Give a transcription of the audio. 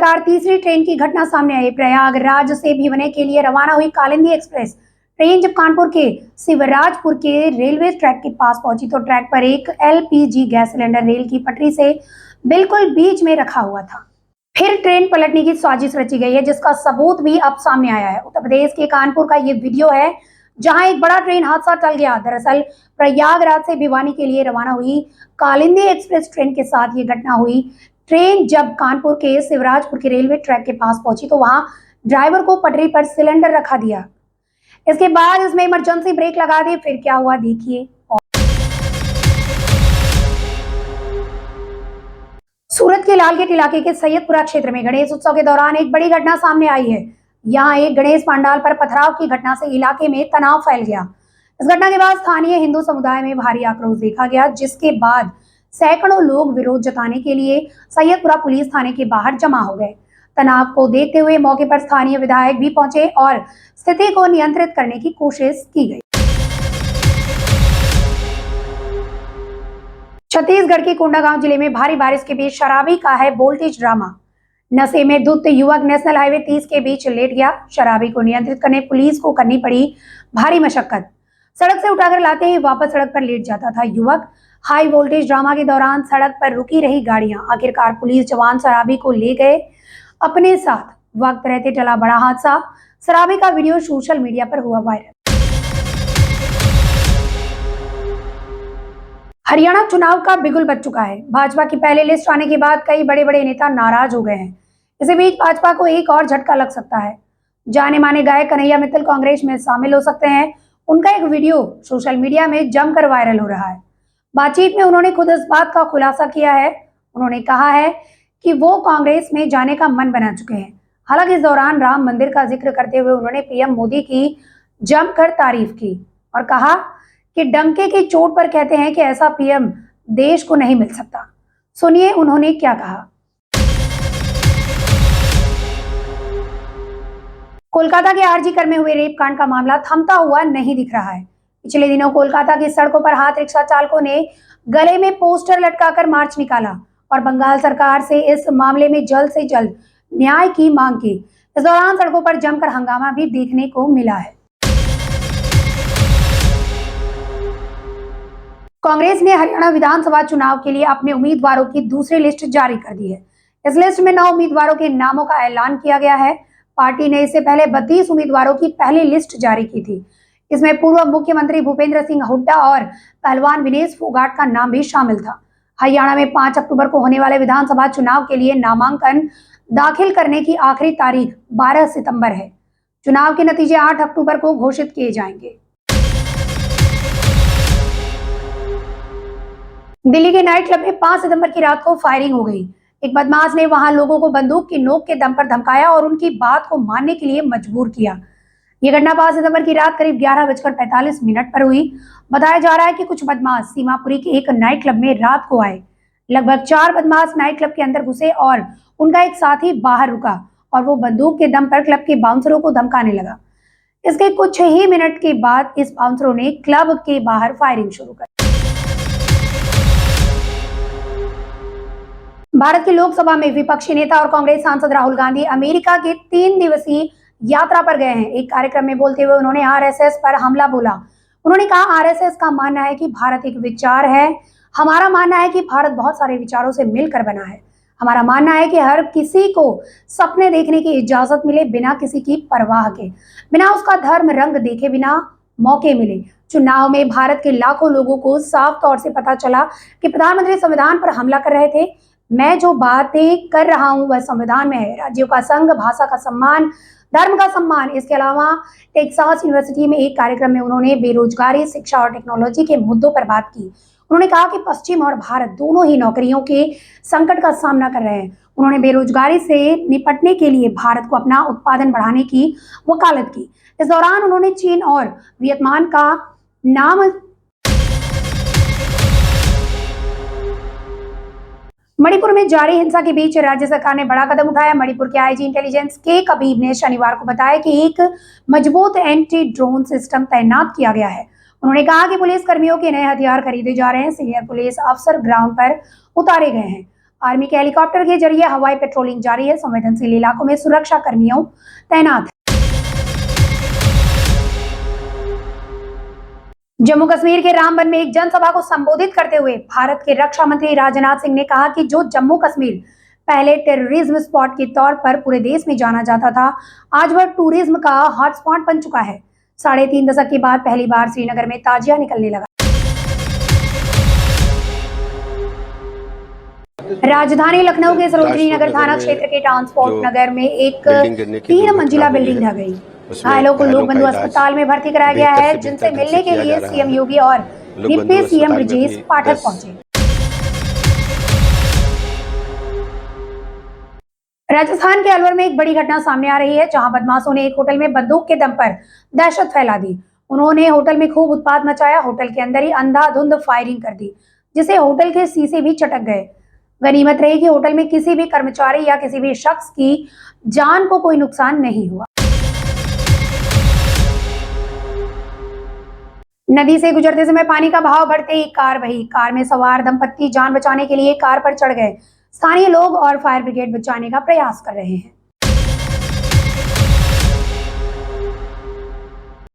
लगातार तीसरी ट्रेन की घटना सामने आई। प्रयागराज से भिवनी के लिए रवाना हुई कालिंदी एक्सप्रेस ट्रेन जब कानपुर के शिवराजपुर के रेलवे ट्रैक के पास पहुंची तो ट्रैक पर एक एलपीजी गैस सिलेंडर रेल की पटरी से बिल्कुल बीच में रखा हुआ था। फिर ट्रेन पलटने की साजिश रची गई है, जिसका सबूत भी अब सामने आया है। उत्तर प्रदेश के कानपुर का ये वीडियो है, जहां एक बड़ा ट्रेन हादसा टल गया। दरअसल प्रयागराज से भिवानी के लिए रवाना हुई कालिंदी एक्सप्रेस ट्रेन के साथ ये घटना हुई। ट्रेन जब कानपुर के शिवराजपुर के रेलवे ट्रैक के पास पहुंची तो वहां ड्राइवर को पटरी पर सिलेंडर रखा दिया। इसके बाद इसमें इमरजेंसी ब्रेक लगा दी। फिर क्या हुआ देखिए। सूरत के लालगेट इलाके के सैयदपुरा क्षेत्र में गणेश उत्सव के दौरान एक बड़ी घटना सामने आई है। यहाँ एक गणेश पंडाल पर पथराव की घटना से इलाके में तनाव फैल गया। इस घटना के बाद स्थानीय हिंदू समुदाय में भारी आक्रोश देखा गया, जिसके बाद सैकड़ों लोग विरोध जताने के लिए सैयदपुरा पुलिस थाने के बाहर जमा हो गए। तनाव को देखते हुए मौके पर स्थानीय विधायक भी पहुंचे और स्थिति को नियंत्रित करने की कोशिश की गई। छत्तीसगढ़ के कोंडागांव जिले में भारी बारिश के बीच शराबी का है वोल्टेज ड्रामा। नशे में धुत युवक नेशनल हाईवे 30 के बीच लेट गया। शराबी को नियंत्रित करने पुलिस को करनी पड़ी भारी मशक्कत। सड़क से उठाकर लाते ही वापस सड़क पर लेट जाता था युवक। हाई वोल्टेज ड्रामा के दौरान सड़क पर रुकी रही गाड़ियां। आखिरकार पुलिस जवान शराबी को ले गए अपने साथ। वक्त रहते टला बड़ा हादसा। शराबी का वीडियो सोशल मीडिया पर हुआ वायरल। हरियाणा चुनाव का बिगुल बज चुका है। भाजपा की पहले लिस्ट आने के बाद कई बड़े बड़े नेता नाराज हो गए हैं। इसी बीच भाजपा को एक और झटका लग सकता है। जाने माने गायक कन्हैया मित्तल कांग्रेस में शामिल हो सकते हैं। उनका एक वीडियो सोशल मीडिया में जमकर वायरल हो रहा है। बातचीत में उन्होंने खुद इस बात का खुलासा किया है। उन्होंने कहा है कि वो कांग्रेस में जाने का मन बना चुके हैं। हालांकि इस दौरान राम मंदिर का जिक्र करते हुए उन्होंने पीएम मोदी की जमकर तारीफ की और कहा कि डंके की चोट पर कहते हैं कि ऐसा पीएम देश को नहीं मिल सकता। सुनिए उन्होंने क्या कहा। कोलकाता के आरजी कर में हुए रेप कांड का मामला थमता हुआ नहीं दिख रहा है। पिछले दिनों कोलकाता की सड़कों पर हाथ रिक्शा चालकों ने गले में पोस्टर लटकाकर मार्च निकाला और बंगाल सरकार से इस मामले में जल्द से जल्द न्याय की मांग की। इस दौरान सड़कों पर जमकर हंगामा भी देखने को मिला है। कांग्रेस ने हरियाणा विधानसभा चुनाव के लिए अपने उम्मीदवारों की दूसरी लिस्ट जारी कर दी है। इस लिस्ट में 9 उम्मीदवारों के नामों का ऐलान किया गया है। पार्टी ने इससे पहले 32 उम्मीदवारों की पहली लिस्ट जारी की थी। इसमें पूर्व मुख्यमंत्री भूपेंद्र सिंह हुड्डा और पहलवान विनेश फोगाट का नाम भी शामिल था। हरियाणा में 5 अक्टूबर को होने वाले विधानसभा चुनाव के लिए नामांकन दाखिल करने की आखिरी तारीख 12 सितंबर है। चुनाव के नतीजे 8 अक्टूबर को घोषित किए जाएंगे। दिल्ली के नाइट क्लब में 5 सितंबर की रात को फायरिंग हो गई। एक बदमाश ने वहां लोगों को बंदूक की नोक के दम पर धमकाया और उनकी बात को मानने के लिए मजबूर किया। यह घटना 5 सितंबर की रात करीब 11:45 पर हुई। बताया जा रहा है कि कुछ बदमाश सीमापुरी के एक नाइट क्लब में रात को आए। लगभग 4 बदमाश नाइट क्लब के अंदर घुसे और उनका एक साथी बाहर रुका और वो बंदूक के दम पर क्लब के बाउंसरों को धमकाने लगा। इसके कुछ ही मिनट के बाद इस बाउंसरों ने क्लब के बाहर फायरिंग शुरू कर। भारत की लोकसभा में विपक्षी नेता और कांग्रेस सांसद राहुल गांधी अमेरिका के 3 दिवसीय यात्रा पर गए हैं। एक कार्यक्रम में बोलते हुए उन्होंने आरएसएस पर हमला बोला। उन्होंने कहा, आरएसएस का मानना है कि भारत एक विचार है। हमारा मानना है कि भारत बहुत सारे विचारों से मिलकर बना है। हमारा मानना है कि हर किसी को सपने देखने की इजाजत मिले, बिना किसी की परवाह के, बिना उसका धर्म रंग देखे, बिना मौके मिले। चुनाव में भारत के लाखों लोगों को साफ तौर से पता चला कि प्रधानमंत्री संविधान पर हमला कर रहे थे। मैं जो बातें कर रहा हूं वह संविधान में है। राज्यों का संघ, भाषा का सम्मान, धर्म का सम्मान। इसके अलावा टेक्सास यूनिवर्सिटी में एक कार्यक्रम में उन्होंने बेरोजगारी, शिक्षा और टेक्नोलॉजी के मुद्दों पर बात की। उन्होंने कहा कि पश्चिम और भारत दोनों ही नौकरियों के संकट का सामना कर रहे हैं। उन्होंने बेरोजगारी से निपटने के लिए भारत को अपना उत्पादन बढ़ाने की वकालत की। इस दौरान उन्होंने चीन और वियतनाम का नाम। मणिपुर में जारी हिंसा के बीच राज्य सरकार ने बड़ा कदम उठाया। मणिपुर के आईजी इंटेलिजेंस के कबीर ने शनिवार को बताया कि एक मजबूत एंटी ड्रोन सिस्टम तैनात किया गया है। उन्होंने कहा कि पुलिस कर्मियों के नए हथियार खरीदे जा रहे हैं। सीनियर पुलिस अफसर ग्राउंड पर उतारे गए हैं। आर्मी के हेलीकॉप्टर के जरिए हवाई पेट्रोलिंग जारी है। संवेदनशील इलाकों में सुरक्षा कर्मियों तैनात हैं। जम्मू कश्मीर के रामबन में एक जनसभा को संबोधित करते हुए भारत के रक्षा मंत्री राजनाथ सिंह ने कहा कि जो जम्मू कश्मीर पहले टेररिज्म स्पॉट के तौर पर पूरे देश में जाना जाता था, आज वह टूरिज्म का हॉटस्पॉट बन चुका है। 3.5 दशक के बाद पहली बार श्रीनगर में ताजिया निकलने लगा। राजधानी लखनऊ के सरोजनी नगर थाना क्षेत्र के ट्रांसपोर्ट नगर में एक 3 मंजिला बिल्डिंग ढह गई। घायलों को लोक बंधु अस्पताल में भर्ती कराया गया है, जिनसे मिलने के लिए सीएम योगी और डिप्टी सीएम ब्रजेश पाठक पहुंचे। राजस्थान के अलवर में एक बड़ी घटना सामने आ रही है, जहां बदमाशों ने एक होटल में बंदूक के दम पर दहशत फैला दी। उन्होंने होटल में खूब उत्पात मचाया, होटल के अंदर ही अंधाधुंध फायरिंग कर दी, जिससे होटल के शीशे भी चटक गए। गनीमत रही कि होटल में किसी भी कर्मचारी या किसी भी शख्स की जान को कोई नुकसान नहीं हुआ। नदी से गुजरते समय पानी का बहाव बढ़ते ही कार बही। कार में सवार दंपत्ति जान बचाने के लिए कार पर चढ़ गए। स्थानीय लोग और फायर ब्रिगेड बचाने का प्रयास कर रहे हैं।